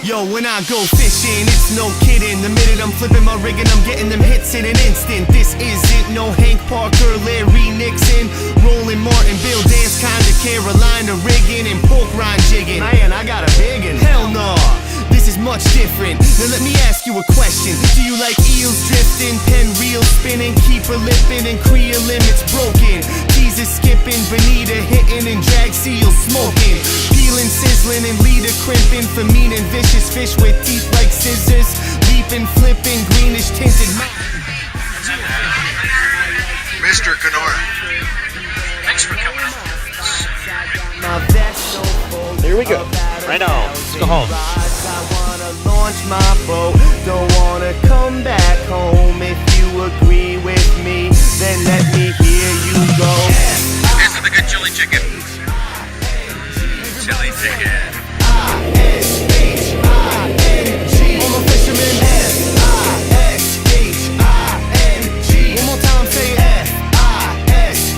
Yo, when I go fishing, it's no kidding. The minute I'm flipping my rig and I'm getting them hits in an instant. This isn't no Hank Parker, Larry Nixon, Roland Martin, Bill Dance, kinda Carolina rigging and pork rind jigging. Man, I got a biggin'. Hell no, this is much different. Now let me ask you a question. Do you like eels drifting, pen reels spinning, keeper lipping and Creel limits broken, teasers skipping, bonita hitting and drag seals smoking, peeling, sizzling and leader crimping for mean and vicious fish with teeth like scissors, leaping, flipping, greenish tinted. Mr. Kenora, thanks for coming up. Here we go. Right on. Let's go home. I wanna launch my boat, don't wanna come back home. If you agree with me, then let me hear you go. This is the good chili chicken. Chili chicken. I-S-H-I-N-G. I'm a fisherman. F-I-S-H-I-N-G. One more time, say it. F-I-S-H-I-N-G.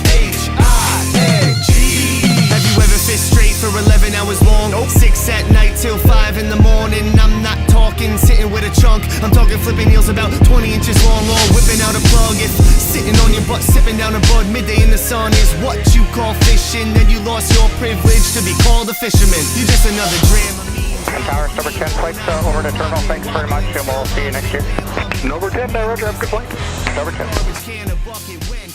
Have you ever fished straight for 11 hours long? Nope. 6 at night till 5 in the morning. I'm not talking sitting with a chunk. I'm talking flipping heels about 20 inches long or whipping out a plug. If sitting on your butt, sipping down a bud midday in the sun is what you call fishing, then you lost your privilege to be called a fisherman. You're just another dram. Tower, Snowbird 10 flights over to terminal. Thanks very much, and we'll see you next year. Snowbird 10, roger, have a good flight. Snowbird 10. Can a bucket when